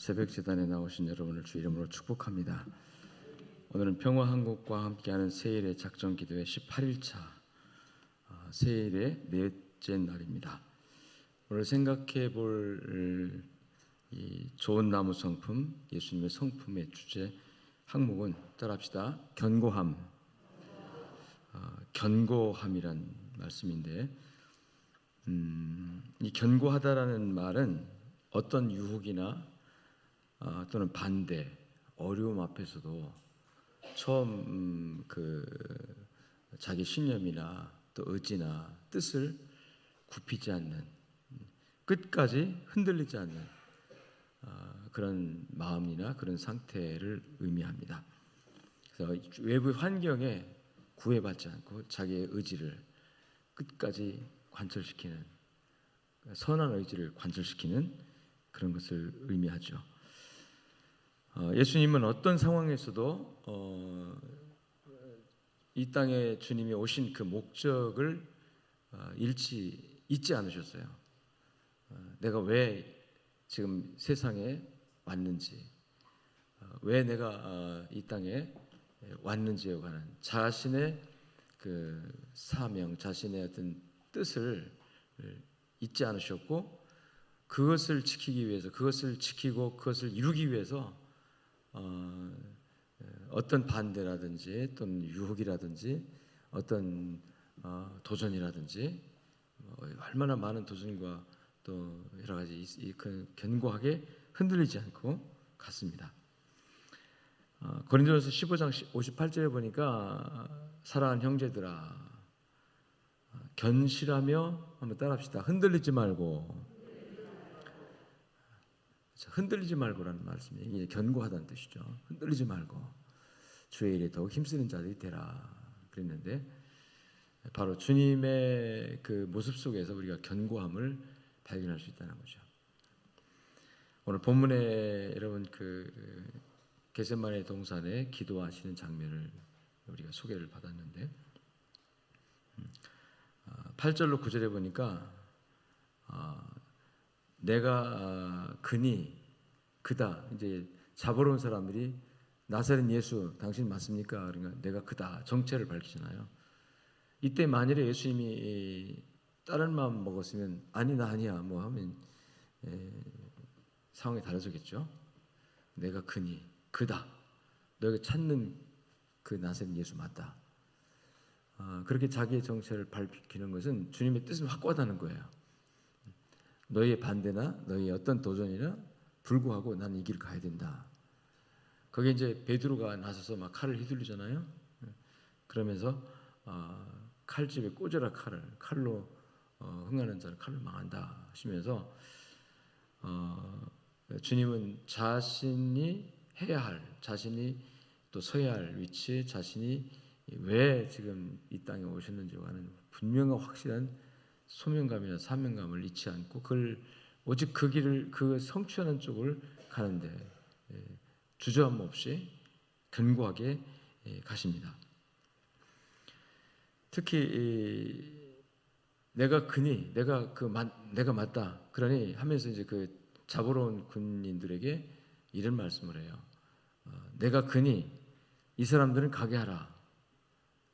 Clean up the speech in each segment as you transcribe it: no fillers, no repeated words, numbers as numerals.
새벽 제단에 나오신 여러분을 주 이름으로 축복합니다. 오늘은 평화한국과 함께하는 새일의 작전 기도회 18일차 새일의 넷째 날입니다. 오늘 생각해 볼 이 좋은 나무 성품, 예수님의 성품의 주제 항목은 따라합시다. 견고함. 견고함이란 말씀인데, 이 견고하다라는 말은 어떤 유혹이나 또는 반대, 어려움 앞에서도 처음 자기 신념이나 또 의지나 뜻을 굽히지 않는, 끝까지 흔들리지 않는 그런 마음이나 그런 상태를 의미합니다. 그래서 외부 환경에 구애받지 않고 자기의 의지를 끝까지 관철시키는, 선한 의지를 관철시키는 그런 것을 의미하죠. 예수님은 어떤 상황에서도 이 땅에 주님이 오신 그 목적을 잊지 않으셨어요. 내가 왜 지금 세상에 왔는지, 왜 내가 이 땅에 왔는지에 관한 자신의 그 사명, 자신의 어떤 뜻을 잊지 않으셨고, 그것을 지키기 위해서, 그것을 지키고 그것을 이루기 위해서 어떤 반대라든지 또는 유혹이라든지 어떤 도전이라든지 얼마나 많은 도전과 또 여러 가지 견고하게 흔들리지 않고 갔습니다. 고린도전서 15장 58절에 보니까 사랑하는 형제들아 견실하며, 한번 따라합시다. 흔들리지 말고. 흔들리지 말고라는 말씀이 이게 견고하다는 뜻이죠. 흔들리지 말고 주의 일에 더욱 힘쓰는 자들이 되라 그랬는데, 바로 주님의 그 모습 속에서 우리가 견고함을 발견할 수 있다는 거죠. 오늘 본문에 여러분 겟세마네 동산에 기도하시는 장면을 우리가 소개를 받았는데, 8절로 9절에 보니까 내가 그다, 이제 잡으러 온 사람들이 나사렛 예수 당신 맞습니까? 그러니까 내가 그다, 정체를 밝히잖아요. 이때 만일에 예수님이 다른 마음 먹었으면 아니 나 아니야 뭐 하면 상황이 달라졌겠죠. 내가 그다, 너희가 찾는 그 나사렛 예수 맞다. 그렇게 자기의 정체를 밝히는 것은 주님의 뜻을 확고하다는 거예요. 너희의 반대나 너희의 어떤 도전이나 불구하고 나는 이 길을 가야 된다. 거기에 이제 베드로가 나서서 막 칼을 휘둘리잖아요. 그러면서 칼집에 꽂아라 칼로 흥하는 자를 칼로 망한다 하시면서 주님은 자신이 해야 할, 자신이 또 서야 할 위치에 자신이 왜 지금 이 땅에 오셨는지와 하는 분명한 확실한 소명감이나 사명감을 잊지 않고 그걸 오직 그 길을 성취하는 쪽을 가는데 주저함 없이 견고하게 가십니다. 특히 내가 맞다 그러니 하면서 이제 그 잡으러 온 군인들에게 이런 말씀을 해요. 내가 이 사람들은 가게 하라.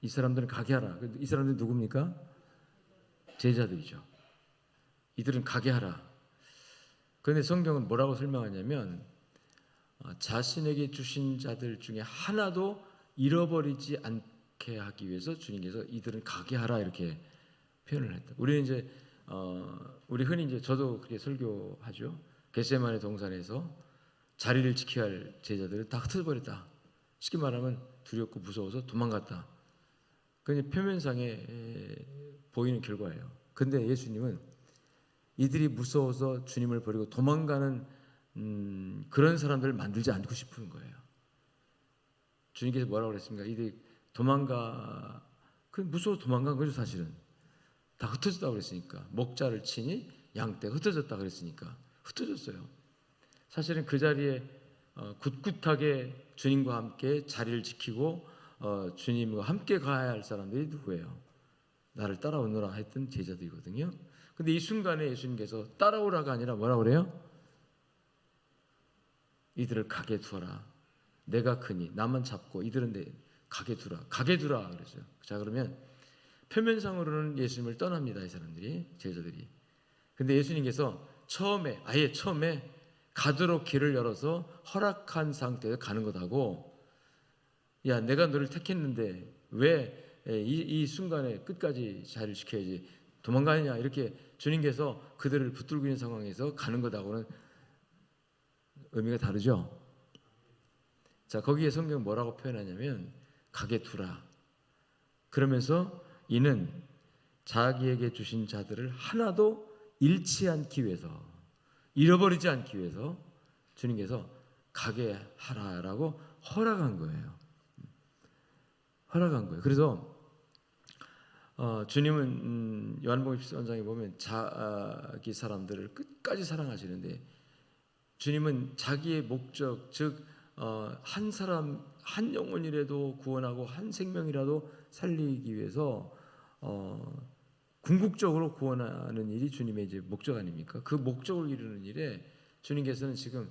이 사람들은 가게 하라. 이 사람들은 누굽니까? 제자들이죠. 이들은 가게 하라. 그런데 성경은 뭐라고 설명하냐면 자신에게 주신 자들 중에 하나도 잃어버리지 않게 하기 위해서 주님께서 이들은 가게 하라 이렇게 표현을 했다. 우리는 이제 우리 흔히 이제 저도 그렇게 설교하죠. 겟세마네 동산에서 자리를 지켜야 할 제자들을 다 흩어져 버렸다. 쉽게 말하면 두렵고 무서워서 도망갔다. 그게 표면상에 보이는 결과예요. 근데 예수님은 이들이 무서워서 주님을 버리고 도망가는 그런 사람들을 만들지 않고 싶은 거예요. 주님께서 뭐라고 그랬습니까? 이들이 무서워서 도망간 거죠. 사실은 다 흩어졌다고 그랬으니까. 목자를 치니 양떼가 흩어졌다 그랬으니까 흩어졌어요. 사실은 그 자리에 굳굳하게 주님과 함께 자리를 지키고 주님과 함께 가야 할 사람들이 누구예요? 나를 따라오너라 했던 제자들이거든요. 근데 이 순간에 예수님께서 따라오라가 아니라 뭐라고 그래요? 이들을 가게 두어라. 내가 크니 나만 잡고 이들은 가게 두라. 가게 두라 그랬어요. 자, 그러면 표면상으로는 예수님을 떠납니다. 이 사람들이, 제자들이. 근데 예수님께서 아예 처음에 가도록 길을 열어서 허락한 상태에서 가는 것하고, 야, 내가 너를 택했는데 왜 이 순간에 끝까지 자리를 지켜야지 도망가느냐, 이렇게 주님께서 그들을 붙들고 있는 상황에서 가는 것하고는 의미가 다르죠. 자, 거기에 성경은 뭐라고 표현하냐면 가게 두라. 그러면서 이는 자기에게 주신 자들을 하나도 잃지 않기 위해서, 잃어버리지 않기 위해서 주님께서 가게 하라라고 허락한 거예요. 허락한 거예요. 그래서 주님은 요한복음 14장에 보면 자기 사람들을 끝까지 사랑하시는데, 주님은 자기의 목적, 즉 한 사람 한 영혼이라도 구원하고 한 생명이라도 살리기 위해서 궁극적으로 구원하는 일이 주님의 이제 목적 아닙니까? 그 목적을 이루는 일에 주님께서는 지금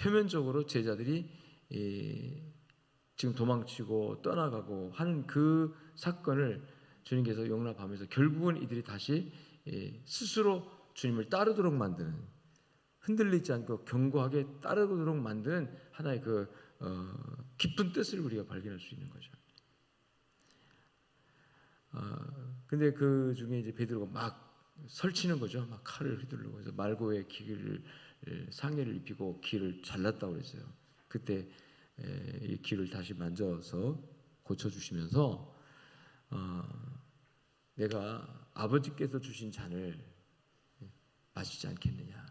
표면적으로 제자들이 지금 도망치고 떠나가고 하는 그 사건을 주님께서 용납하면서 결국은 이들이 다시 스스로 주님을 따르도록 만드는, 흔들리지 않고 견고하게 따르도록 만드는 하나의 그 깊은 뜻을 우리가 발견할 수 있는 거죠. 근데 그 중에 이제 베드로가 막 설치는 거죠. 막 칼을 휘두르고 해서 말고의 길을 상해를 입히고 길을 잘랐다고 그랬어요. 그때 이 길을 다시 만져서 고쳐주시면서 내가 아버지께서 주신 잔을 마시지 않겠느냐,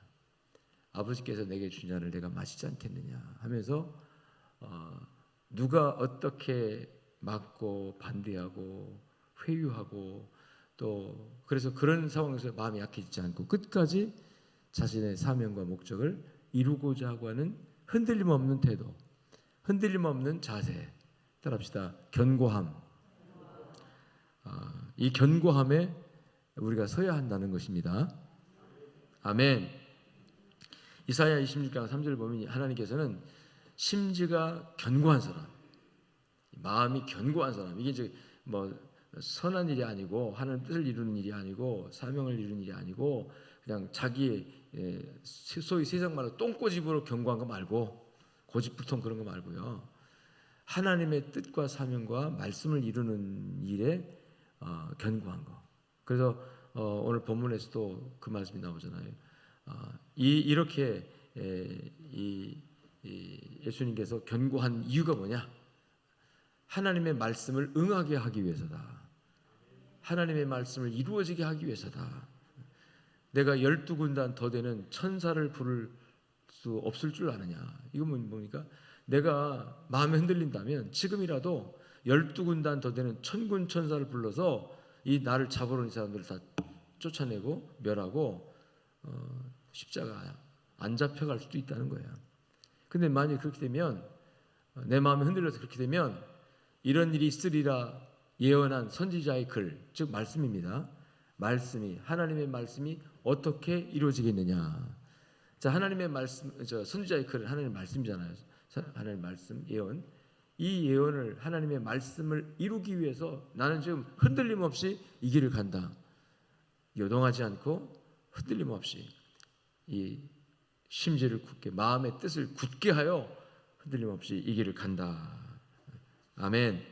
아버지께서 내게 주신 잔을 내가 마시지 않겠느냐 하면서 누가 어떻게 막고 반대하고 회유하고 또 그래서 그런 상황에서 마음이 약해지지 않고 끝까지 자신의 사명과 목적을 이루고자 하고 하는 흔들림 없는 태도, 흔들림 없는 자세, 따라합시다. 견고함. 이 견고함에 우리가 서야 한다는 것입니다. 아멘. 이사야 26장 3절 보면 하나님께서는 심지가 견고한 사람, 마음이 견고한 사람, 이게 이제 뭐 선한 일이 아니고 하나님 뜻을 이루는 일이 아니고 사명을 이루는 일이 아니고 그냥 자기 소위 세상 말로 똥꼬집으로 견고한 거 말고, 고집불통 그런 거 말고요, 하나님의 뜻과 사명과 말씀을 이루는 일에 견고한 거. 그래서 오늘 본문에서도 그 말씀이 나오잖아요. 이렇게 예수님께서 견고한 이유가 뭐냐? 하나님의 말씀을 응하게 하기 위해서다. 하나님의 말씀을 이루어지게 하기 위해서다. 내가 12군단 더 되는 천사를 부를 수 없을 줄 아느냐? 이건 뭡니까? 내가 마음에 흔들린다면 지금이라도 12군단 더 되는 천군 천사를 불러서 이 나를 잡으러 온 사람들을 다 쫓아내고 멸하고 십자가 안 잡혀갈 수도 있다는 거예요. 근데 만약 그렇게 되면, 내 마음이 흔들려서 그렇게 되면 이런 일이 있으리라 예언한 선지자의 글, 즉 말씀입니다. 말씀이, 하나님의 말씀이 어떻게 이루어지겠느냐? 자, 하나님의 말씀, 선지자의 글은 하나님의 말씀이잖아요. 하나님의 말씀, 예언. 이 예언을, 하나님의 말씀을 이루기 위해서 나는 지금 흔들림 없이 이 길을 간다. 요동하지 않고 흔들림 없이 이 심지를 굳게, 마음의 뜻을 굳게 하여 흔들림 없이 이 길을 간다. 아멘.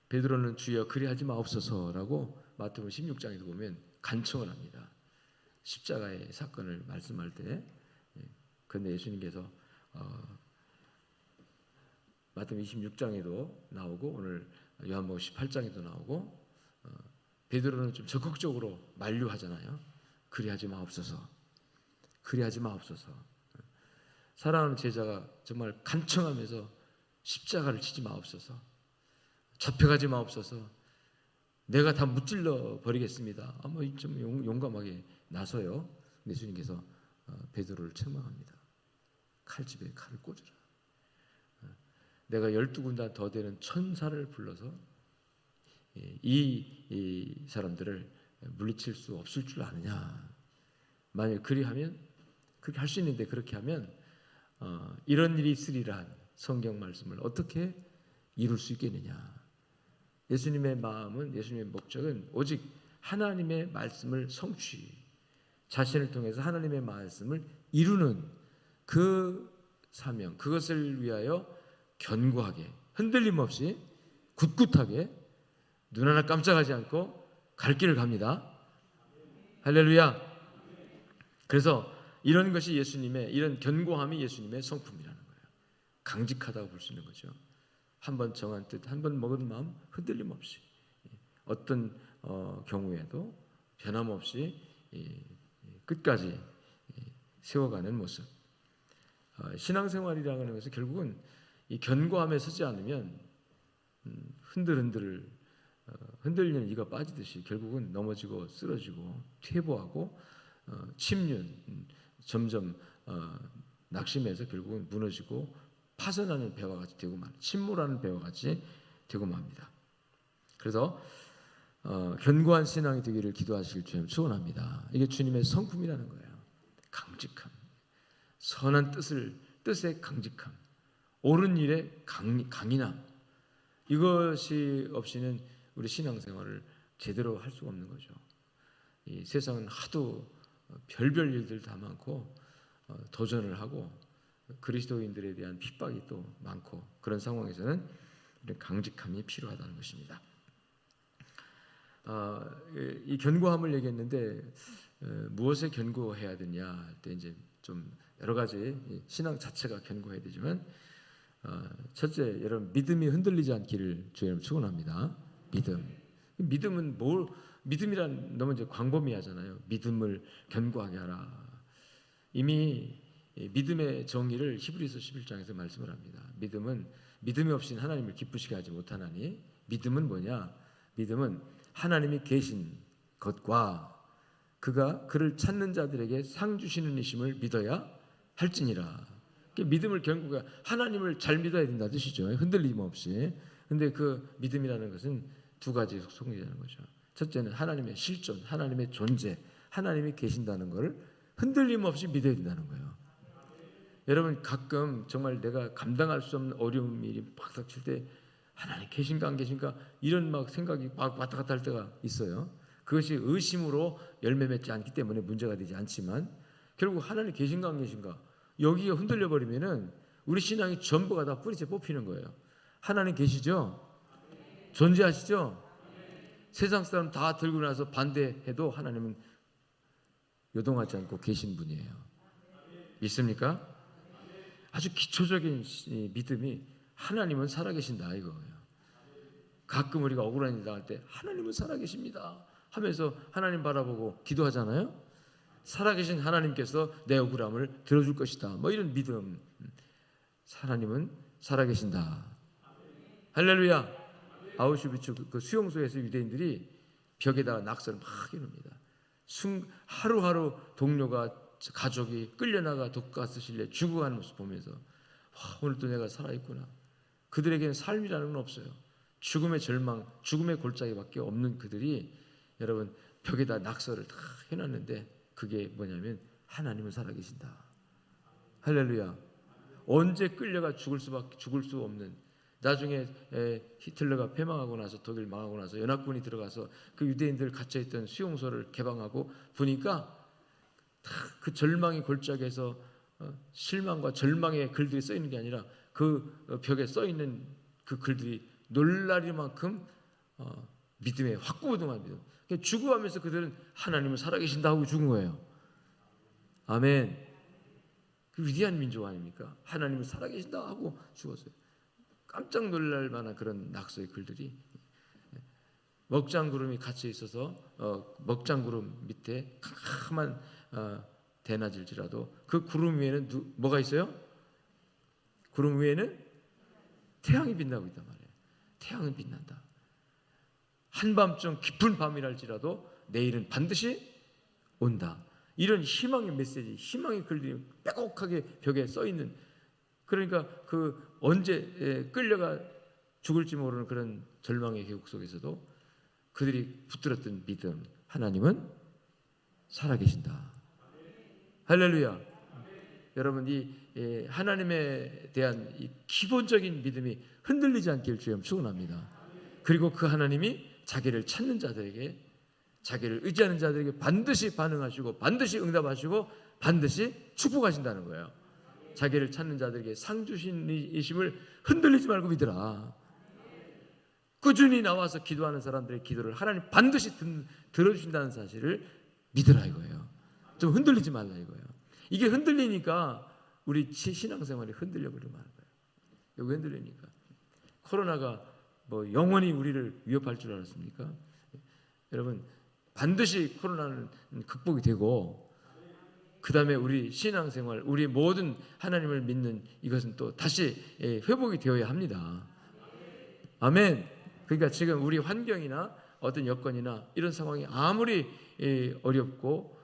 베드로는 주여 그리하지 마옵소서라고 마태복음 16장에도 보면 간청을 합니다. 십자가의 사건을 말씀할 때. 그런데 예수님께서 마태복음 26장에도 나오고 오늘 요한복음 18장에도 나오고 베드로는 좀 적극적으로 만류하잖아요. 그리하지 마옵소서. 그리하지 마옵소서. 사랑하는 제자가 정말 간청하면서 십자가를 치지 마옵소서. 잡혀가지 마옵소서. 내가 다 무찔러 버리겠습니다. 좀 용감하게 나서요. 예수님께서 베드로를 책망합니다. 칼집에 칼을 꽂으라. 내가 12군단 더 되는 천사를 불러서 이 사람들을 물리칠 수 없을 줄 아느냐. 만약 그리하면, 그렇게 할 수 있는데 그렇게 하면 이런 일이 있으리라 한 성경 말씀을 어떻게 이룰 수 있겠느냐. 예수님의 마음은, 예수님의 목적은 오직 하나님의 말씀을 성취, 자신을 통해서 하나님의 말씀을 이루는 그 사명, 그것을 위하여 견고하게, 흔들림 없이 굳굳하게 눈 하나 깜짝하지 않고 갈 길을 갑니다. 할렐루야. 그래서 이런 것이 예수님의, 이런 견고함이 예수님의 성품이라는 거예요. 강직하다고 볼 수 있는 거죠. 한번 정한 뜻, 한번 먹은 마음 흔들림 없이 어떤 경우에도 변함없이 끝까지 세워가는 모습. 신앙생활이라는 것은 결국은 이 견고함에 서지 않으면 흔들리는 이가 빠지듯이 결국은 넘어지고 쓰러지고 퇴보하고 침륜, 점점 낙심해서 결국은 무너지고 파선하는 배와 같이 되고 침몰하는 배와 같이 되고 맙니다. 그래서 견고한 신앙이 되기를 기도하시길 주님 축원합니다. 이게 주님의 성품이라는 거예요. 강직함, 선한 뜻의 강직함, 옳은 일의 강인함. 이것이 없이는 우리 신앙생활을 제대로 할 수가 없는 거죠. 이 세상은 하도 별별 일들 다 많고 도전을 하고 그리스도인들에 대한 핍박이 또 많고 그런 상황에서는 강직함이 필요하다는 것입니다. 이 견고함을 얘기했는데 무엇에 견고해야 되냐 할 때 이제 좀 여러 가지 신앙 자체가 견고해야 되지만 첫째, 여러분 믿음이 흔들리지 않기를 주님 축원합니다. 믿음은 뭘? 믿음이란 너무 이제 광범위하잖아요. 믿음을 견고하게 하라. 이미 믿음의 정의를 히브리서 11장에서 말씀을 합니다. 믿음이 없이는 하나님을 기쁘시게 하지 못하나니 믿음은 뭐냐? 믿음은 하나님이 계신 것과 그가 그를 찾는 자들에게 상 주시는 이심을 믿어야 할지니라. 믿음을 견고하게 하나님을 잘 믿어야 된다는 뜻이죠. 흔들림 없이. 근데 그 믿음이라는 것은 두 가지 속성이 되는 거죠. 첫째는 하나님의 실존, 하나님의 존재, 하나님이 계신다는 것을 흔들림 없이 믿어야 된다는 거예요. 여러분 가끔 정말 내가 감당할 수 없는 어려운 일이 막 닥칠 때 하나님 계신가 안 계신가 이런 막 생각이 막 왔다 갔다 할 때가 있어요. 그것이 의심으로 열매 맺지 않기 때문에 문제가 되지 않지만 결국 하나님 계신가 안 계신가 여기가 흔들려 버리면은 우리 신앙이 전부가 다 뿌리째 뽑히는 거예요. 하나님 계시죠? 존재하시죠? 세상 사람 다 들고 나서 반대해도 하나님은 요동하지 않고 계신 분이에요. 있습니까? 아주 기초적인 믿음이 하나님은 살아계신다 이거예요. 가끔 우리가 억울한 일 당할 때 하나님은 살아계십니다 하면서 하나님 바라보고 기도하잖아요. 살아계신 하나님께서 내 억울함을 들어줄 것이다. 뭐 이런 믿음. 하나님은 살아계신다. 할렐루야. 아우슈비츠 그 수용소에서 유대인들이 벽에다가 낙서를 막 해놓습니다. 하루하루 동료가 가족이 끌려나가 독가스 실내 죽어가는 모습 보면서 와, 오늘도 내가 살아있구나. 그들에게는 삶이라는 건 없어요. 죽음의 절망, 죽음의 골짜기밖에 없는 그들이 여러분 벽에다 낙서를 다 해놨는데 그게 뭐냐면 하나님은 살아계신다. 할렐루야. 언제 끌려가 죽을 수 없는 나중에 히틀러가 패망하고 나서 독일 망하고 나서 연합군이 들어가서 그 유대인들 갇혀있던 수용소를 개방하고 보니까 그 절망의 골짜기에서 실망과 절망의 글들이 써있는 게 아니라 그 벽에 써있는 그 글들이 놀라리만큼 믿음에 확고부동한 믿음. 죽어가면서 그들은 하나님은 살아계신다 하고 죽은 거예요. 아멘. 그 위대한 민족 아닙니까? 하나님은 살아계신다 하고 죽었어요. 깜짝 놀랄 만한 그런 낙서의 글들이 먹장구름이 갇혀 있어서 먹장구름 밑에 캄캄한 대낮일지라도 그 구름 위에는 뭐가 있어요? 구름 위에는 태양이 빛나고 있단 말이에요. 태양은 빛난다. 한밤중 깊은 밤이랄지라도 내일은 반드시 온다. 이런 희망의 메시지, 희망의 글들이 빼곡하게 벽에 써 있는. 그러니까 그 언제 끌려가 죽을지 모르는 그런 절망의 계곡 속에서도 그들이 붙들었던 믿음, 하나님은 살아계신다. 할렐루야. 여러분 이 하나님에 대한 이 기본적인 믿음이 흔들리지 않길 주여 축원합니다. 그리고 그 하나님이 자기를 찾는 자들에게, 자기를 의지하는 자들에게 반드시 반응하시고 반드시 응답하시고 반드시 축복하신다는 거예요. 자기를 찾는 자들에게 상 주신이심을 흔들리지 말고 믿으라. 꾸준히 나와서 기도하는 사람들의 기도를 하나님 반드시 들어주신다는 사실을 믿으라 이거예요. 좀 흔들리지 말라 이거예요. 이게 흔들리니까 우리 신앙생활이 흔들려버리면 하는 거예요. 왜 흔들리니까? 코로나가 뭐 영원히 우리를 위협할 줄 알았습니까? 여러분 반드시 코로나는 극복이 되고 그 다음에 우리 신앙생활, 우리 모든 하나님을 믿는 이것은 또 다시 회복이 되어야 합니다. 아멘. 그러니까 지금 우리 환경이나 어떤 여건이나 이런 상황이 아무리 어렵고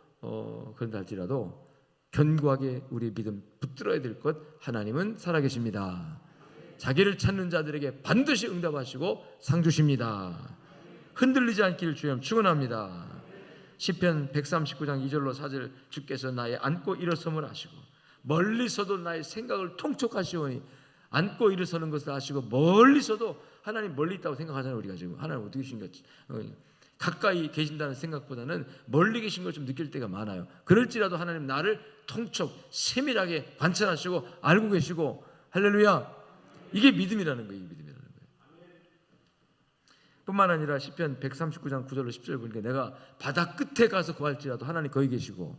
그런다 할지라도 견고하게 우리 믿음 붙들어야 될 것, 하나님은 살아계십니다. 자기를 찾는 자들에게 반드시 응답하시고 상 주십니다. 흔들리지 않기를 주여 축원합니다. 시편 139장 2절로 4절 주께서 나의 앉고 일어섬을 아시고 멀리서도 나의 생각을 통촉하시오니, 앉고 일어서는 것을 아시고 멀리서도 하나님 멀리 있다고 생각하잖아요. 우리가 지금 하나님 어디 계신가 가까이 계신다는 생각보다는 멀리 계신 걸 좀 느낄 때가 많아요. 그럴지라도 하나님 나를 통촉 세밀하게 관찰하시고 알고 계시고, 할렐루야. 이게 믿음이라는 거예요. 믿음이라는 거예요. 뿐만 아니라 시편 139장 9절로 10절 보니까 내가 바다 끝에 가서 구할지라도 하나님 거기 계시고,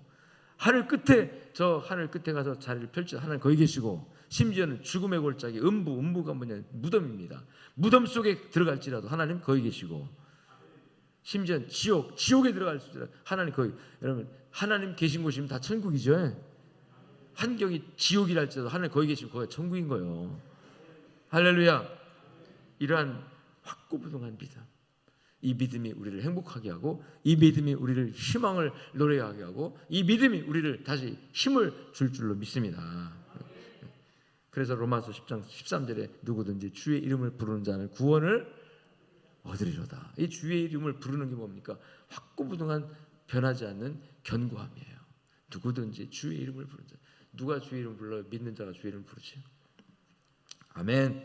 하늘 끝에 저 하늘 끝에 가서 자리를 펼치 하나님 거기 계시고, 심지어는 죽음의 골짜기 음부가 뭐냐 무덤입니다. 무덤 속에 들어갈지라도 하나님 거기 계시고, 심지어 지옥에 들어갈지라도 하나님 거기. 여러분 하나님 계신 곳이면 다 천국이죠. 환경이 지옥이랄지라도 하나님 거기 계시면 거기가 천국인 거예요. 할렐루야. 이러한 확고부동한 믿음, 이 믿음이 우리를 행복하게 하고, 이 믿음이 우리를 희망을 노래하게 하고, 이 믿음이 우리를 다시 힘을 줄 줄로 믿습니다. 그래서 로마서 10장 13절에 누구든지 주의 이름을 부르는 자는 구원을 얻으리로다. 이 주의 이름을 부르는 게 뭡니까? 확고부동한 변하지 않는 견고함이에요. 누구든지 주의 이름을 부르는 자. 누가 주의 이름을 불러요? 믿는 자가 주의 이름을 부르죠. 아멘.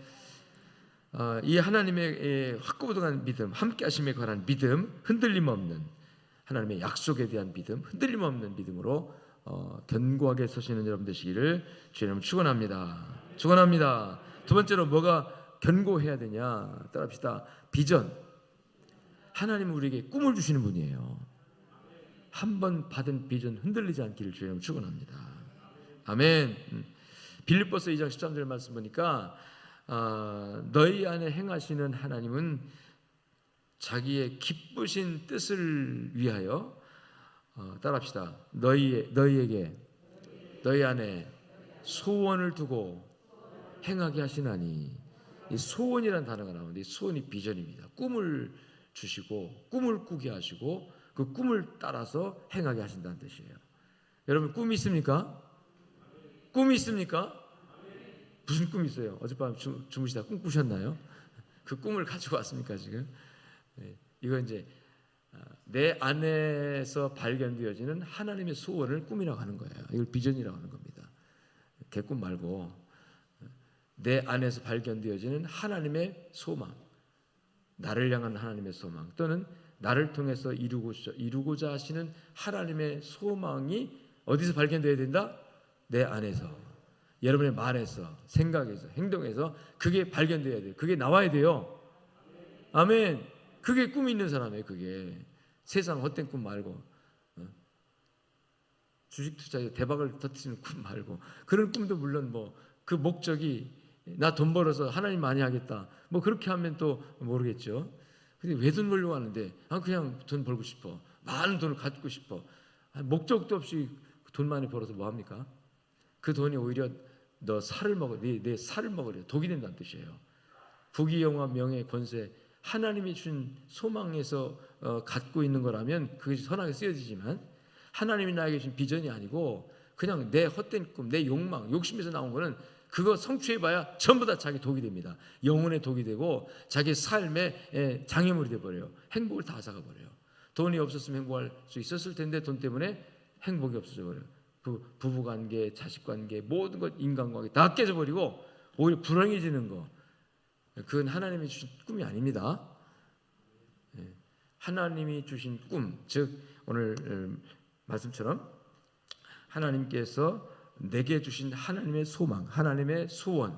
이 하나님의 확고부동한 믿음, 함께하심에 관한 믿음, 흔들림 없는 하나님의 약속에 대한 믿음, 흔들림 없는 믿음으로 견고하게 서시는 여러분 되시기를 주의 이름으로 축원합니다. 축원합니다. 두 번째로 뭐가 견고해야 되냐? 따라합시다. 비전. 하나님은 우리에게 꿈을 주시는 분이에요. 한 번 받은 비전 흔들리지 않기를 주의 이름으로 축원합니다. 아멘. 빌립보서 2장 13절 말씀 보니까 너희 안에 행하시는 하나님은 자기의 기쁘신 뜻을 위하여 따라합시다. 너희에게 너희 안에 소원을 두고 행하게 하시나니. 이 소원이라는 단어가 나오는데, 이 소원이 비전입니다. 꿈을 주시고 꿈을 꾸게 하시고 그 꿈을 따라서 행하게 하신다는 뜻이에요. 여러분 꿈이 있습니까? 꿈이 있습니까? 무슨 꿈이 있어요? 어젯밤 주무시다 꿈 꾸셨나요? 그 꿈을 가지고 왔습니까 지금? 이거 이제 내 안에서 발견되어지는 하나님의 소원을 꿈이라고 하는 거예요. 이걸 비전이라고 하는 겁니다. 개꿈 말고 내 안에서 발견되어지는 하나님의 소망, 나를 향한 하나님의 소망, 또는 나를 통해서 이루고자 하시는 하나님의 소망이 어디서 발견되어야 된다? 내 안에서, 여러분의 말에서, 생각에서, 행동에서 그게 발견되어야 돼요. 그게 나와야 돼요. 아멘. 그게 꿈이 있는 사람이에요. 그게 세상 헛된 꿈 말고, 주식 투자에 대박을 터뜨리는 꿈 말고, 그런 꿈도 물론 뭐 그 목적이 나 돈 벌어서 하나님 많이 하겠다, 뭐 그렇게 하면 또 모르겠죠. 근데 왜 돈 벌려고 하는데? 그냥 돈 벌고 싶어, 많은 돈을 갖고 싶어, 목적도 없이 돈 많이 벌어서 뭐 합니까? 그 돈이 오히려 너 살을 먹어, 내 살을 먹으려 독이 된다는 뜻이에요. 부귀 영화 명예 권세, 하나님이 준 소망에서 갖고 있는 거라면 그것이 선하게 쓰여지지만, 하나님이 나에게 준 비전이 아니고 그냥 내 헛된 꿈, 내 욕망, 욕심에서 나온 거는 그거 성취해봐야 전부 다 자기 독이 됩니다. 영혼의 독이 되고 자기 삶의 장애물이 돼버려요. 행복을 다 앗아가 버려요. 돈이 없었으면 행복할 수 있었을 텐데 돈 때문에 행복이 없어져 버려요. 부부관계, 자식관계, 모든 것, 인간관계 다 깨져버리고 오히려 불행해지는 거, 그건 하나님이 주신 꿈이 아닙니다. 하나님이 주신 꿈, 즉 오늘 말씀처럼 하나님께서 내게 주신 하나님의 소망, 하나님의 소원,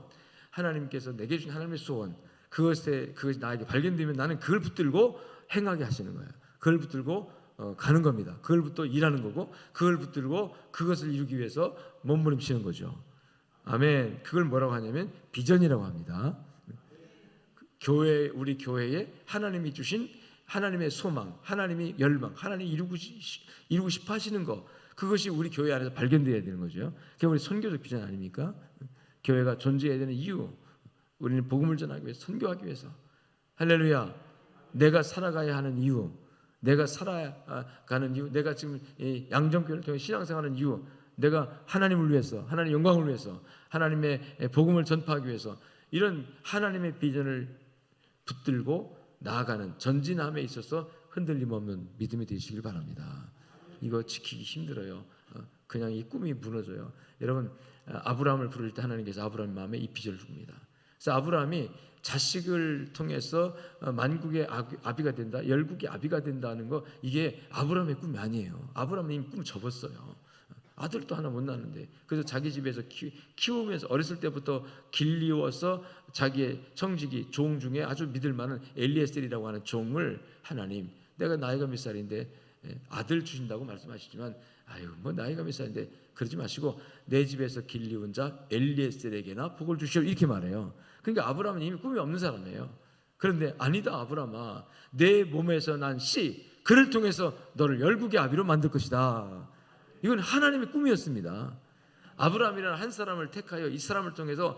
하나님께서 내게 주신 하나님의 소원, 그것이 나에게 발견되면 나는 그걸 붙들고 행하게 하시는 거예요. 그걸 붙들고 가는 겁니다. 그걸 붙들고 일하는 거고, 그걸 붙들고 그것을 이루기 위해서 몸부림치는 거죠. 아멘. 그걸 뭐라고 하냐면 비전이라고 합니다. 우리 교회에 하나님이 주신 하나님의 소망, 하나님이 열망, 하나님이 이루고 싶어 하시는 거, 그것이 우리 교회 안에서 발견되어야 되는 거죠. 그게 우리 선교적 비전 아닙니까? 교회가 존재해야 되는 이유, 우리는 복음을 전하기 위해서, 선교하기 위해서. 할렐루야. 내가 살아가야 하는 이유, 내가 살아가는 이유, 내가 지금 양정교회를 통해 신앙생활하는 이유, 내가 하나님을 위해서, 하나님의 영광을 위해서, 하나님의 복음을 전파하기 위해서, 이런 하나님의 비전을 붙들고 나아가는 전진함에 있어서 흔들림 없는 믿음이 되시길 바랍니다. 이거 지키기 힘들어요. 그냥 이 꿈이 무너져요. 여러분, 아브라함을 부를 때 하나님께서 아브라함 마음에 이 비전을 줍니다. 그래서 아브라함이 자식을 통해서 만국의 아비가 된다, 열국의 아비가 된다는 거, 이게 아브라함의 꿈이 아니에요. 아브라함은 이미 꿈 접었어요. 아들도 하나 못 낳는데, 그래서 자기 집에서 키우면서 어렸을 때부터 길리워서 자기의 청지기 종 중에 아주 믿을 만한 엘리에셀이라고 하는 종을, 하나님, 내가 나이가 몇 살인데 아들 주신다고 말씀하시지만, 아유 뭐 나이가 몇 살인데 그러지 마시고 내 집에서 길리운 자 엘리에셀에게나 복을 주시오, 이렇게 말해요. 그러니까 아브라함은 이미 꿈이 없는 사람이에요. 그런데 아니다 아브라함아, 내 몸에서 난 씨, 그를 통해서 너를 열국의 아비로 만들 것이다. 이건 하나님의 꿈이었습니다. 아브라함이라는 한 사람을 택하여 이 사람을 통해서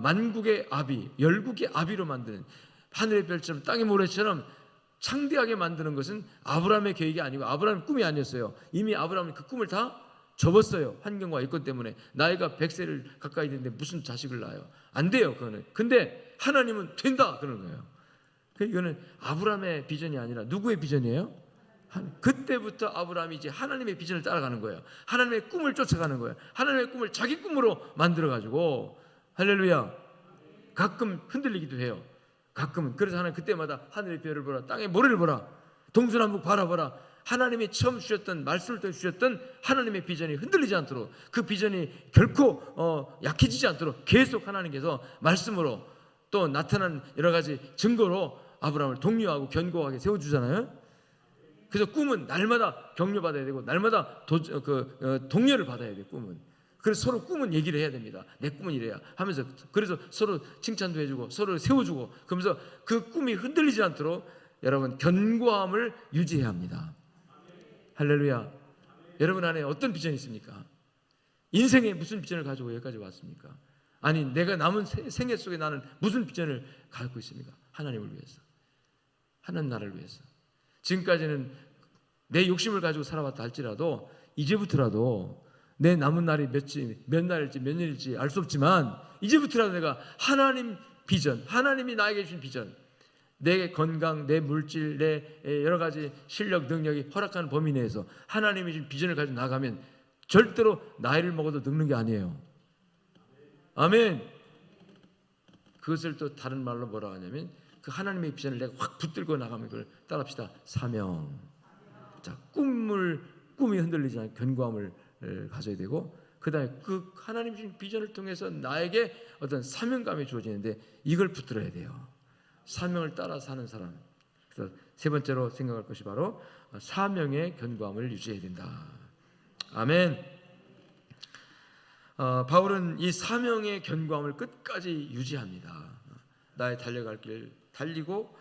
만국의 아비, 열국의 아비로 만드는, 하늘의 별처럼 땅의 모래처럼 창대하게 만드는 것은 아브라함의 계획이 아니고 아브라함의 꿈이 아니었어요. 이미 아브라함은 그 꿈을 다 접었어요. 환경과 여건 때문에. 나이가 100세를 가까이 됐는데 무슨 자식을 낳아요? 안 돼요, 그거는. 근데 하나님은 된다, 그런 거예요. 이거는 아브라함의 비전이 아니라 누구의 비전이에요? 그때부터 아브라함이 이제 하나님의 비전을 따라가는 거예요. 하나님의 꿈을 쫓아가는 거예요. 하나님의 꿈을 자기 꿈으로 만들어가지고, 할렐루야, 가끔 흔들리기도 해요. 가끔은. 그래서 하나님 그때마다 하늘의 별을 보라, 땅의 모래를 보라, 동서남북 바라보라. 하나님이 처음 주셨던, 말씀을 통해 주셨던 하나님의 비전이 흔들리지 않도록, 그 비전이 결코 약해지지 않도록 계속 하나님께서 말씀으로 또 나타난 여러 가지 증거로 아브라함을 독려하고 견고하게 세워주잖아요. 그래서 꿈은 날마다 격려받아야 되고 날마다 독려를 받아야 돼요. 꿈은. 그래서 서로 꿈은 얘기를 해야 됩니다. 내 꿈은 이래야 하면서, 그래서 서로 칭찬도 해주고 서로 세워주고, 그러면서 그 꿈이 흔들리지 않도록 여러분 견고함을 유지해야 합니다. 할렐루야. 여러분 안에 어떤 비전이 있습니까? 인생에 무슨 비전을 가지고 여기까지 왔습니까? 아니 내가 남은 생애 속에 나는 무슨 비전을 갖고 있습니까? 하나님을 위해서, 하나님 나라를 위해서. 지금까지는 내 욕심을 가지고 살아왔다 할지라도 이제부터라도 내 남은 날이 몇 날일지 몇 년일지 알 수 없지만 이제부터라도 내가 하나님 비전, 하나님이 나에게 주신 비전, 내 건강, 내 물질, 내 여러 가지 실력, 능력이 허락하는 범위 내에서 하나님이 주신 비전을 가지고 나가면 절대로 나이를 먹어도 늙는 게 아니에요. 아멘. 그것을 또 다른 말로 뭐라고 하냐면, 그 하나님의 비전을 내가 확 붙들고 나가면 그걸 따라합시다. 사명. 자, 꿈이 흔들리지 않게 견고함을 가져야 되고, 그 다음에 그 하나님 주신 비전을 통해서 나에게 어떤 사명감이 주어지는데 이걸 붙들어야 돼요. 사명을 따라 사는 사람. 그래서 세 번째로 생각할 것이 바로 사명의 견고함을 유지해야 된다. 아멘. 바울은 이 사명의 견고함을 끝까지 유지합니다. 나의 달려갈 길 달리고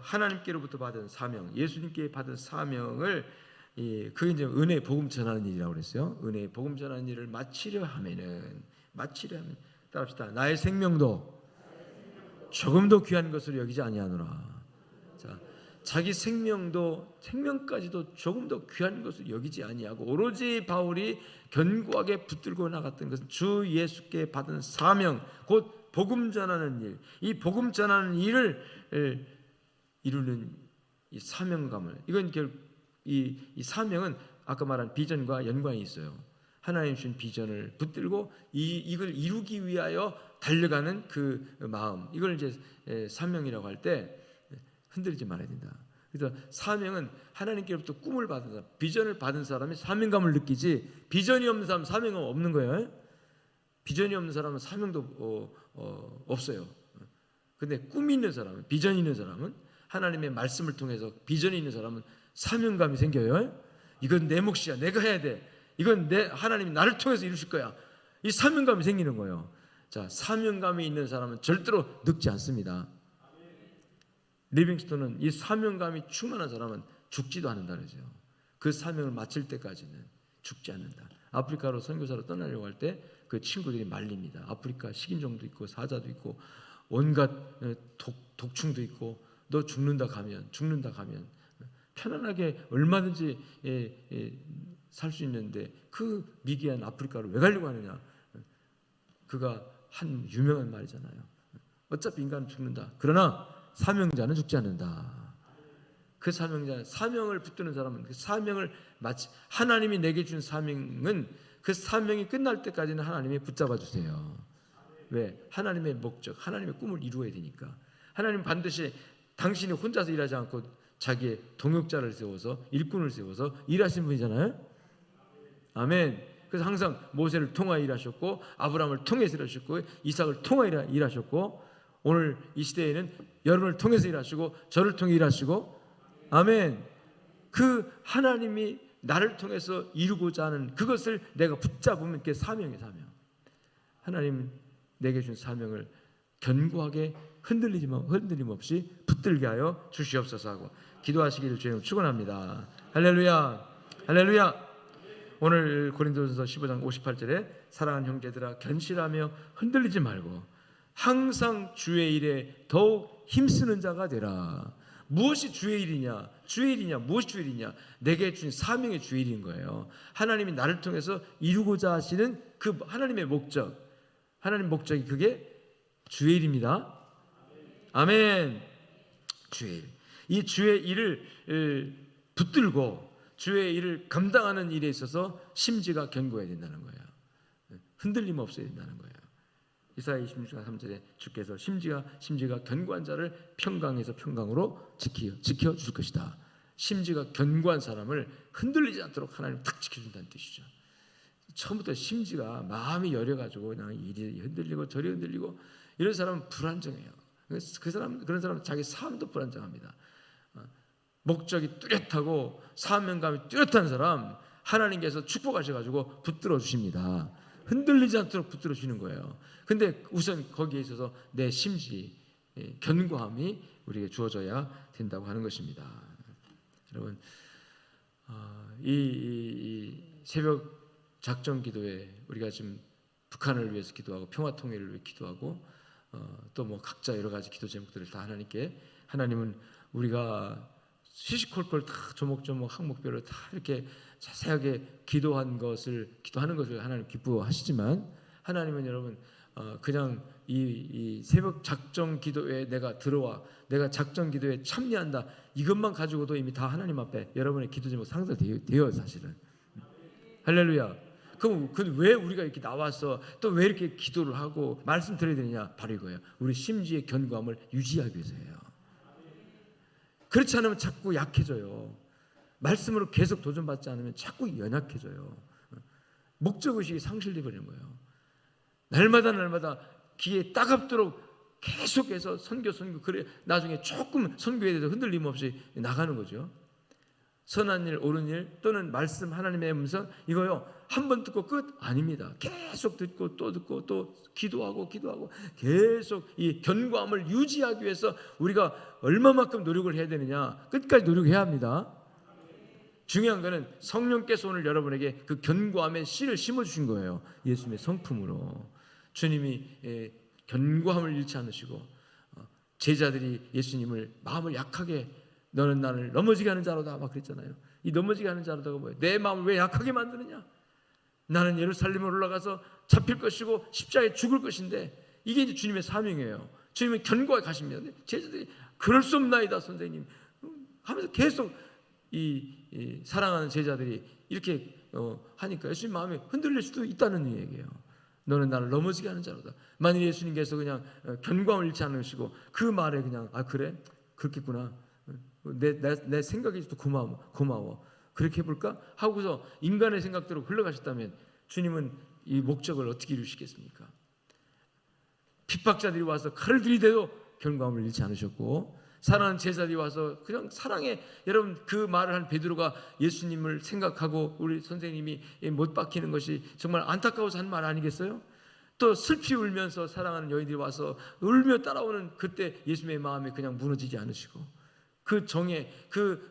하나님께로부터 받은 사명, 예수님께 받은 사명을, 그게 이제 은혜의 복음 전하는 일이라고 그랬어요. 은혜의 복음 전하는 일을 마치려 하면 따라합시다. 나의 생명도 조금도 귀한 것으로 여기지 아니하노라. 자, 자기 생명까지도 조금도 귀한 것으로 여기지 아니하고, 오로지 바울이 견고하게 붙들고 나갔던 것은 주 예수께 받은 사명, 곧 복음 전하는 일. 이 복음 전하는 일을 이루는 이 사명감을, 이건 이 사명은 아까 말한 비전과 연관이 있어요. 하나님 주신 비전을 붙들고 이걸 이루기 위하여 달려가는 그 마음, 이걸 이제 사명이라고 할 때 흔들리지 말아야 된다. 그래서 사명은 하나님께로부터 꿈을 받은 사람, 비전을 받은 사람이 사명감을 느끼지, 비전이 없는 사람은 사명은 없는 거예요. 비전이 없는 사람은 사명도 없어요. 근데 꿈이 있는 사람은, 비전이 있는 사람은, 하나님의 말씀을 통해서 비전이 있는 사람은 사명감이 생겨요. 이건 내 몫이야, 내가 해야 돼, 이건 하나님이 나를 통해서 이루실 거야, 이 사명감이 생기는 거예요. 자, 사명감이 있는 사람은 절대로 늙지 않습니다. 리빙스톤은 이 사명감이 충만한 사람은 죽지도 않는다 그러죠. 그 사명을 마칠 때까지는 죽지 않는다. 아프리카로 선교사로 떠나려고 할 때 그 친구들이 말립니다. 아프리카 식인종도 있고 사자도 있고 온갖 독충도 있고, 너 죽는다 가면 편안하게 얼마든지 살 수 있는데 그 미개한 아프리카로 왜 가려고 하느냐. 그가 한 유명한 말이잖아요. 어차피 인간은 죽는다. 그러나 사명자는 죽지 않는다. 그 사명자, 사명을 붙드는 사람은 그 사명을 마치 하나님이 내게 준 사명은 그 사명이 끝날 때까지는 하나님이 붙잡아 주세요. 왜? 하나님의 목적, 하나님의 꿈을 이루어야 되니까. 하나님 반드시 당신이 혼자서 일하지 않고 자기의 동역자를 세워서, 일꾼을 세워서 일하신 분이잖아요. 아멘. 그래서 항상 모세를 통하여 일하셨고, 아브라함을 통해서 일하셨고, 이삭을 통하여 일하셨고, 오늘 이 시대에는 여러분을 통해서 일하시고 저를 통해 일하시고, 아멘. 그 하나님이 나를 통해서 이루고자 하는 그것을 내가 붙잡으면 그게 사명이에요. 사명. 하나님 내게 준 사명을 견고하게 흔들림 없이 붙들게 하여 주시옵소서 하고 기도하시기를 주님 축원합니다. 할렐루야, 할렐루야. 오늘 고린도전서 15장 58절에 사랑하는 형제들아 견실하며 흔들리지 말고 항상 주의 일에 더욱 힘쓰는 자가 되라. 무엇이 주의 일이냐? 주의 일이냐? 무엇이 주의 일이냐? 내게 주신 사명의 주의 일인 거예요. 하나님이 나를 통해서 이루고자 하시는 그 하나님의 목적, 하나님 목적이 그게 주의 일입니다. 아멘. 주의 일. 이 주의 일을 붙들고 주의 일을 감당하는 일에 있어서 심지가 견고해야 된다는 거예요. 흔들림 없어야 된다는 거예요. 이사야 26장 3절에 주께서 심지가 견고한 자를 평강에서 평강으로 지켜 줄 것이다. 심지가 견고한 사람을 흔들리지 않도록 하나님 탁 지켜준다는 뜻이죠. 처음부터 심지가 마음이 여려가지고 그냥 이리 흔들리고 저리 흔들리고 이런 사람은 불안정해요. 그런 사람은 자기 삶도 불안정합니다. 목적이 뚜렷하고 사명감이 뚜렷한 사람 하나님께서 축복하셔가지고 붙들어 주십니다. 흔들리지 않도록 붙들어 주시는 거예요. 근데 우선 거기에 있어서 내 심지, 견고함이 우리에게 주어져야 된다고 하는 것입니다. 여러분, 이 새벽 작전 기도에 우리가 지금 북한을 위해서 기도하고 평화 통일을 위해 기도하고 또 뭐 각자 여러 가지 기도 제목들을 다 하나님께, 하나님은 우리가 시시콜콜 다 조목조목 항목별로 다 이렇게 자세하게 기도하는 것을 하나님 기뻐하시지만, 하나님은 여러분 그냥 이 새벽 작전 기도에 내가 들어와 내가 작전 기도에 참여한다 이것만 가지고도 이미 다 하나님 앞에 여러분의 기도 제목 상달되어 사실은. 할렐루야. 그럼 왜 우리가 이렇게 나와서 또 왜 이렇게 기도를 하고 말씀 드려야 되느냐? 바로 이거예요. 우리 심지의 견고함을 유지하기 위해서예요. 그렇지 않으면 자꾸 약해져요. 말씀으로 계속 도전받지 않으면 자꾸 연약해져요. 목적의식이 상실되어 버리는 거예요. 날마다 귀에 따갑도록 계속해서 선교 그래 나중에 조금 선교에 대해서 흔들림 없이 나가는 거죠. 선한 일 옳은 일 또는 말씀 하나님의 음성 이거요 한 번 듣고 끝 아닙니다. 계속 듣고 또 기도하고 계속 이 견고함을 유지하기 위해서 우리가 얼마만큼 노력을 해야 되느냐, 끝까지 노력해야 합니다. 중요한 것은 성령께서 오늘 여러분에게 그 견고함의 씨를 심어주신 거예요. 예수님의 성품으로. 주님이 견고함을 잃지 않으시고 제자들이 예수님을 마음을 약하게 너는 나를 넘어지게 하는 자로다 막 그랬잖아요. 이 넘어지게 하는 자로다가 뭐예요? 내 마음을 왜 약하게 만드느냐? 나는 예루살렘으로 올라가서 잡힐 것이고 십자가에 죽을 것인데, 이게 이제 주님의 사명이에요. 주님은 견고하게 가십니다. 제자들이 그럴 수 없나이다 선생님 하면서 계속 이 사랑하는 제자들이 이렇게 하니까 예수님 마음이 흔들릴 수도 있다는 얘기예요. 너는 나를 넘어지게 하는 자로다. 만일 예수님께서 그냥 견고함을 잃지 않으시고 그 말에 그냥 그래? 그렇겠구나. 내 생각이 또 고마워. 그렇게 해볼까? 하고서 인간의 생각대로 흘러가셨다면 주님은 이 목적을 어떻게 이루시겠습니까? 핍박자들이 와서 칼을 들이대도 견고함을 잃지 않으셨고, 사랑하는 제자들이 와서 그냥 사랑해. 여러분, 그 말을 한 베드로가 예수님을 생각하고 우리 선생님이 못 박히는 것이 정말 안타까워서 한 말 아니겠어요? 또 슬피 울면서 사랑하는 여인들이 와서 울며 따라오는 그때 예수님의 마음이 그냥 무너지지 않으시고, 그 정에 그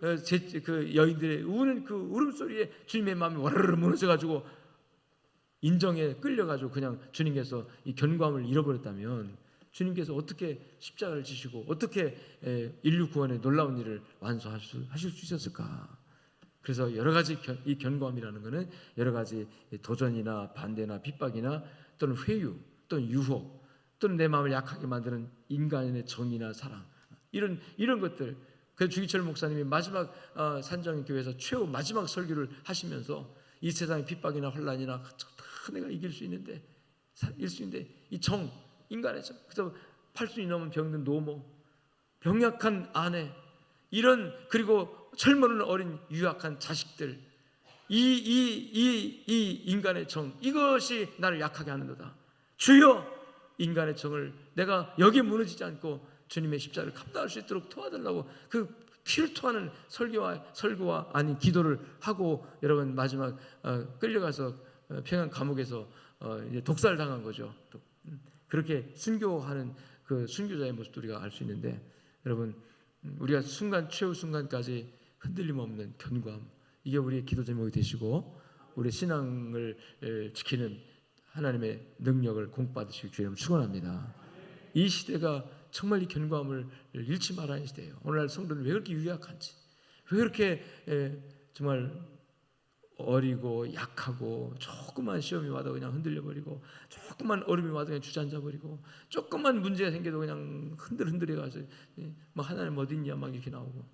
여인들의 우는 그 울음소리에 주님의 마음이 와르르 무너져가지고 인정에 끌려가지고 그냥 주님께서 이 견고함을 잃어버렸다면 주님께서 어떻게 십자가를 지시고 어떻게 인류 구원의 놀라운 일을 완수하실 수 있었을까? 그래서 여러 가지 이 견고함이라는 것은 여러 가지 도전이나 반대나 핍박이나 또는 회유 또는 유혹 또는 내 마음을 약하게 만드는 인간의 정의나 사랑, 이런 것들. 그래서 주기철 목사님이 마지막 산정교회에서 최후 마지막 설교를 하시면서 이 세상의 핍박이나 혼란이나 다 내가 이길 수 있는데 이 정, 인간의 정, 그래서 80이 넘은 병든 노모, 병약한 아내, 그리고 젊은 어린 유약한 자식들, 이 인간의 정, 이것이 나를 약하게 하는도다. 주여, 인간의 정을 내가 여기에 무너지지 않고 주님의 십자가를 감당할 수 있도록 도와달라고 그 피를 토하는 설교와 아닌 기도를 하고, 여러분 마지막 끌려가서 평양 감옥에서 이제 독살 당한 거죠. 그렇게 순교하는 그 순교자의 모습도 우리가 알 수 있는데, 여러분 우리가 최후 순간까지 흔들림 없는 견고함, 이게 우리의 기도 제목이 되시고 우리의 신앙을 지키는 하나님의 능력을 공급받으시기 주님 축원합니다. 이 시대가 정말 이 견고함을 잃지 말아야 시대예요. 오늘날 성도는 왜 그렇게 유약한지, 왜 그렇게 정말 어리고 약하고, 조그만 시험이 와도 그냥 흔들려버리고, 조그만 어려움이 와도 그냥 주저앉아버리고, 조그만 문제가 생겨도 그냥 흔들해가지고 뭐 하나님 어디 있냐 막 이렇게 나오고.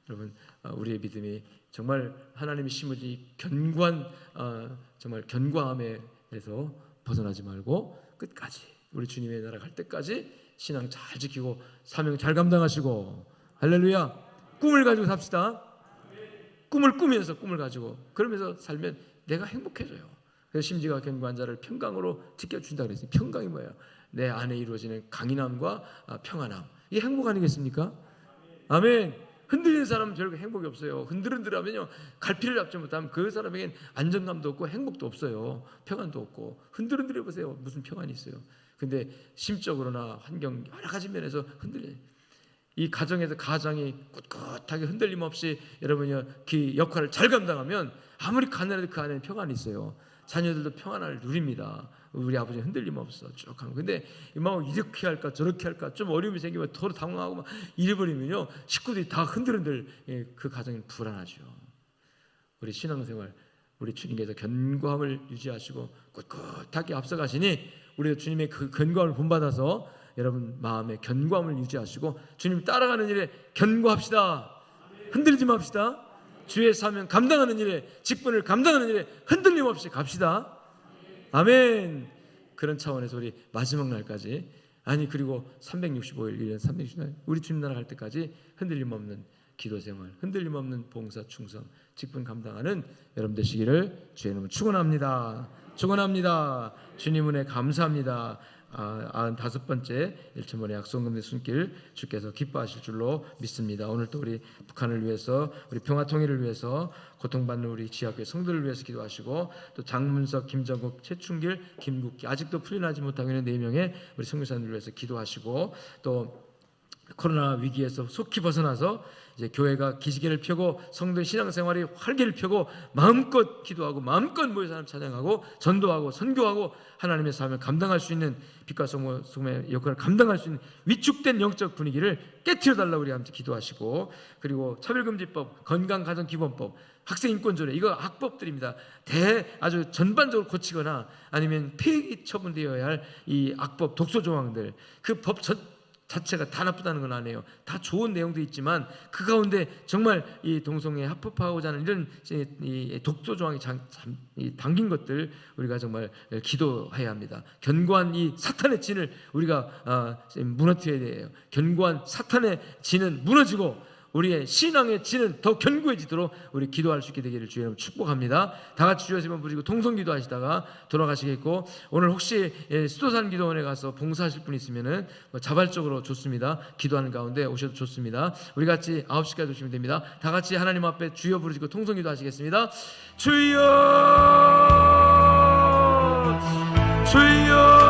여러분, 우리의 믿음이 정말 하나님이 심으신 견고한 정말 견고함에서 벗어나지 말고 끝까지 우리 주님의 나라 갈 때까지 신앙 잘 지키고 사명 잘 감당하시고, 할렐루야, 꿈을 가지고 삽시다. 꿈을 꾸면서 꿈을 가지고 그러면서 살면 내가 행복해져요. 그래서 심지가 견고한 자를 평강으로 지켜준다 그랬어요. 평강이 뭐예요? 내 안에 이루어지는 강인함과 평안함, 이게 행복 아니겠습니까? 아멘. 흔들리는 사람은 별로 행복이 없어요. 흔들흔들하면요, 갈피를 잡지 못하면 그 사람에겐 안정감도 없고 행복도 없어요. 평안도 없고. 흔들흔들해 보세요. 무슨 평안이 있어요? 근데 심적으로나 환경 여러 가지 면에서 흔들려요. 이 가정에서 가장이 꿋꿋하게 흔들림 없이 여러분이 그 역할을 잘 감당하면 아무리 가난해도 그 안에는 평안이 있어요. 자녀들도 평안을 누립니다. 우리 아버지 흔들림 없어 쭉 하면. 근데 막 이렇게 할까 저렇게 할까 좀 어려움이 생기면 더 당황하고 막 이래버리면요, 식구들이 다 흔들흔들, 그 가정이 불안하죠. 우리 신앙생활, 우리 주님께서 견고함을 유지하시고 꿋꿋하게 앞서가시니 우리가 주님의 그 견고함을 본받아서 여러분 마음의 견고함을 유지하시고 주님 따라가는 일에 견고합시다. 흔들리지 맙시다. 주의 사명 감당하는 일에, 직분을 감당하는 일에 흔들림 없이 갑시다. 아멘. 그런 차원에서 우리 마지막 날까지, 그리고 365일 1년 360일 우리 주님 나라 갈 때까지 흔들림 없는 기도 생활, 흔들림 없는 봉사 충성, 직분 감당하는 여러분 되시기를 주의 이름으로 축원합니다. 축원합니다. 주님 은혜 감사합니다. 95번째 일천번의 약속금의 손길 주께서 기뻐하실 줄로 믿습니다. 오늘 또 우리 북한을 위해서, 우리 평화 통일을 위해서, 고통받는 우리 지하교회 성도를 위해서 기도하시고, 또 장문석, 김정국, 최충길, 김국기 아직도 풀려나지 못하고 있는 4명의 우리 선교사님을 위해서 기도하시고, 또 코로나 위기에서 속히 벗어나서 이제 교회가 기지개를 펴고 성도의 신앙생활이 활기를 펴고 마음껏 기도하고 마음껏 모여서 하나님 찬양하고 전도하고 선교하고 하나님의 사명을 감당할 수 있는, 빛과 소금의 역할을 감당할 수 있는 위축된 영적 분위기를 깨트려달라고 우리 함께 기도하시고, 그리고 차별금지법, 건강가정기본법, 학생인권조례, 이거 악법들입니다. 아주 전반적으로 고치거나 아니면 폐기 처분되어야 할 이 악법 독소조항들, 그 법 자체가 다 나쁘다는 건 아니에요. 다 좋은 내용도 있지만 그 가운데 정말 이 동성애에 합법화하고자 하는 이런 이 독소 조항이 담긴 것들 우리가 정말 기도해야 합니다. 견고한 이 사탄의 진을 우리가 무너뜨려야 돼요. 견고한 사탄의 진은 무너지고 우리의 신앙의 진은 더 견고해지도록 우리 기도할 수 있게 되기를 주의 이름으로 축복합니다. 다 같이 주여 세번 부르시고 통성 기도하시다가 돌아가시겠고, 오늘 혹시 수도산 기도원에 가서 봉사하실 분 있으면은 자발적으로 좋습니다. 기도하는 가운데 오셔도 좋습니다. 우리 같이 9시까지 오시면 됩니다. 다 같이 하나님 앞에 주여 부르시고 통성 기도하시겠습니다. 주여 주여